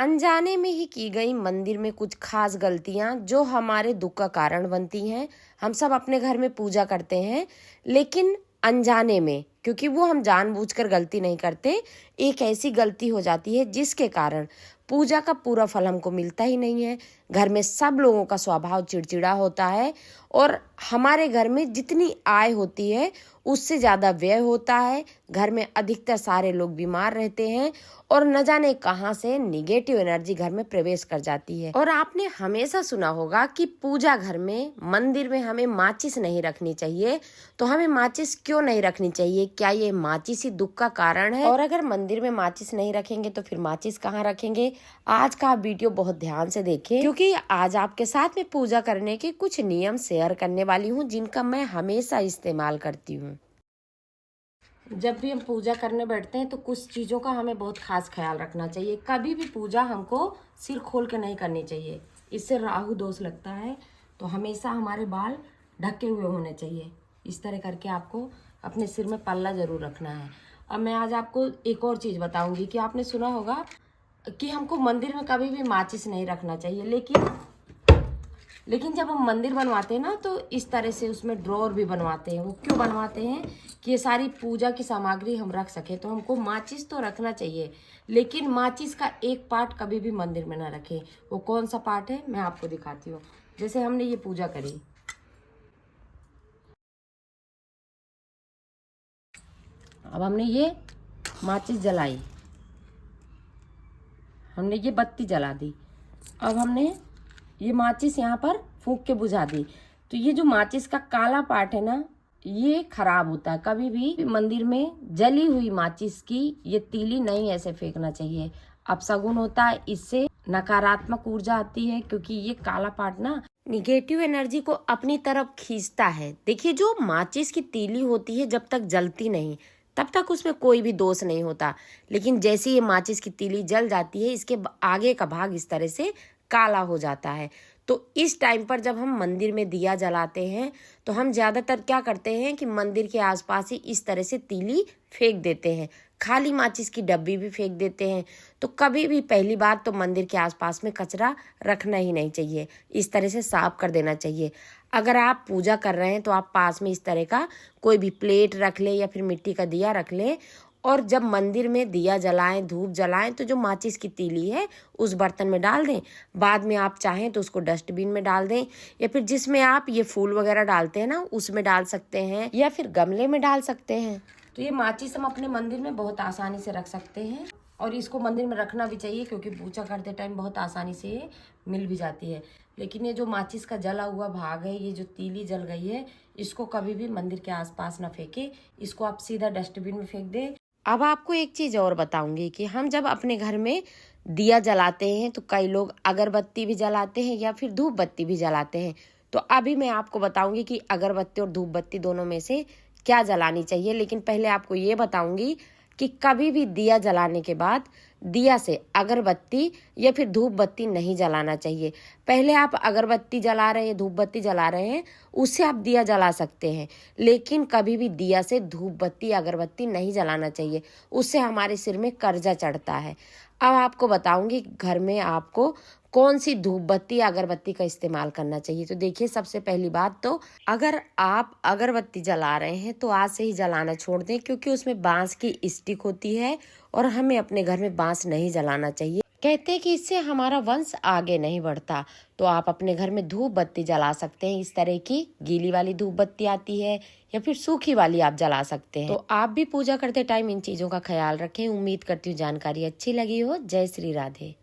अनजाने में ही की गई मंदिर में कुछ खास गलतियां जो हमारे दुख का कारण बनती हैं। हम सब अपने घर में पूजा करते हैं, लेकिन अनजाने में, क्योंकि वो हम जानबूझकर गलती नहीं करते, एक ऐसी गलती हो जाती है जिसके कारण पूजा का पूरा फल हमको मिलता ही नहीं है। घर में सब लोगों का स्वभाव चिड़चिड़ा होता है और हमारे घर में जितनी आय होती है उससे ज़्यादा व्यय होता है। घर में अधिकतर सारे लोग बीमार रहते हैं और न जाने कहां से निगेटिव एनर्जी घर में प्रवेश कर जाती है। और आपने हमेशा सुना होगा कि पूजा घर में, मंदिर में हमें माचिस नहीं रखनी चाहिए। तो हमें माचिस क्यों नहीं रखनी चाहिए? क्या ये माचिस ही दुख का कारण है? और अगर मंदिर में माचिस नहीं रखेंगे तो फिर माचिस कहाँ रखेंगे? आज का वीडियो बहुत ध्यान से देखें, क्योंकि आज आपके साथ में पूजा करने के कुछ नियम शेयर करने वाली हूँ जिनका मैं हमेशा इस्तेमाल करती हूँ। जब भी हम पूजा करने बैठते हैं तो कुछ चीज़ों का हमें बहुत खास ख्याल रखना चाहिए। कभी भी पूजा हमको सिर खोल के नहीं करनी चाहिए, इससे राहु दोष लगता है। तो हमेशा हमारे बाल ढके हुए होने चाहिए। इस तरह करके आपको अपने सिर में पल्ला जरूर रखना है। अब मैं आज आपको एक और चीज़ बताऊंगी कि आपने सुना होगा कि हमको मंदिर में कभी भी माचिस नहीं रखना चाहिए, लेकिन जब हम मंदिर बनवाते हैं ना तो इस तरह से उसमें ड्रॉर भी बनवाते हैं। वो क्यों बनवाते हैं? कि ये सारी पूजा की सामग्री हम रख सके। तो हमको माचिस तो रखना चाहिए, लेकिन माचिस का एक पार्ट कभी भी मंदिर में ना रखें। वो कौन सा पार्ट है मैं आपको दिखाती हूँ। जैसे हमने ये पूजा करी, अब हमने ये माचिस जलाई, हमने ये बत्ती जला दी, अब हमने ये माचिस यहाँ पर फूंक के बुझा दी। तो ये जो माचिस का काला पार्ट है ना, ये खराब होता है। कभी भी मंदिर में जली हुई माचिस की ये तीली नहीं ऐसे फेंकना चाहिए। अपशगुन होता है, इससे नकारात्मक ऊर्जा आती है, क्योंकि ये काला पार्ट ना निगेटिव एनर्जी को अपनी तरफ खींचता है। देखिए, जो माचिस की तीली होती है जब तक जलती नहीं तब तक उसमें कोई भी दोष नहीं होता, लेकिन जैसे ये माचिस की तीली जल जाती है, इसके आगे का भाग इस तरह से काला हो जाता है। तो इस टाइम पर जब हम मंदिर में दिया जलाते हैं तो हम ज़्यादातर क्या करते हैं कि मंदिर के आसपास ही इस तरह से तीली फेंक देते हैं। खाली माचिस की डब्बी भी फेंक देते हैं। तो कभी भी, पहली बात तो मंदिर के आसपास में कचरा रखना ही नहीं चाहिए, इस तरह से साफ कर देना चाहिए। अगर आप पूजा कर रहे हैं तो आप पास में इस तरह का कोई भी प्लेट रख लें या फिर मिट्टी का दिया रख लें, और जब मंदिर में दिया जलाएं, धूप जलाएं, तो जो माचिस की तीली है उस बर्तन में डाल दें। बाद में आप चाहें तो उसको डस्टबिन में डाल दें, या फिर जिसमें आप ये फूल वगैरह डालते हैं ना उसमें डाल सकते हैं, या फिर गमले में डाल सकते हैं। तो ये माचिस हम अपने मंदिर में बहुत आसानी से रख सकते हैं, और इसको मंदिर में रखना भी चाहिए, क्योंकि पूजा करते टाइम बहुत आसानी से ये मिल भी जाती है। लेकिन ये जो माचिस का जला हुआ भाग है, ये जो तीली जल गई है, इसको कभी भी मंदिर के आसपास ना फेंके, इसको आप सीधा डस्टबिन में फेंक दें। अब आपको एक चीज और बताऊंगी कि हम जब अपने घर में दिया जलाते हैं तो कई लोग अगरबत्ती भी जलाते हैं या फिर धूप बत्ती भी जलाते हैं। तो अभी मैं आपको बताऊंगी कि अगरबत्ती और धूप बत्ती दोनों में से क्या जलानी चाहिए। लेकिन पहले आपको ये बताऊंगी कि कभी भी दिया जलाने के बाद दिया से अगरबत्ती या फिर धूप बत्ती नहीं जलाना चाहिए। पहले आप अगरबत्ती जला रहे हैं, धूप बत्ती जला रहे हैं, उससे आप दिया जला सकते हैं, लेकिन कभी भी दिया से धूप बत्ती अगरबत्ती नहीं जलाना चाहिए। उससे हमारे सिर में कर्जा चढ़ता है। अब आपको बताऊंगी घर में आपको कौन सी धूप बत्ती या अगरबत्ती का इस्तेमाल करना चाहिए। तो देखिए, सबसे पहली बात तो अगर आप अगरबत्ती जला रहे हैं तो आज से ही जलाना छोड़ दें, क्योंकि उसमें बांस की स्टिक होती है और हमें अपने घर में बांस नहीं जलाना चाहिए। कहते हैं कि इससे हमारा वंश आगे नहीं बढ़ता। तो आप अपने घर में धूप बत्ती जला सकते हैं। इस तरह की गीली वाली धूप बत्ती आती है, या फिर सूखी वाली आप जला सकते हैं। तो आप भी पूजा करते टाइम इन चीजों का ख्याल रखें। उम्मीद करती हूँ जानकारी अच्छी लगी हो। जय श्री राधे।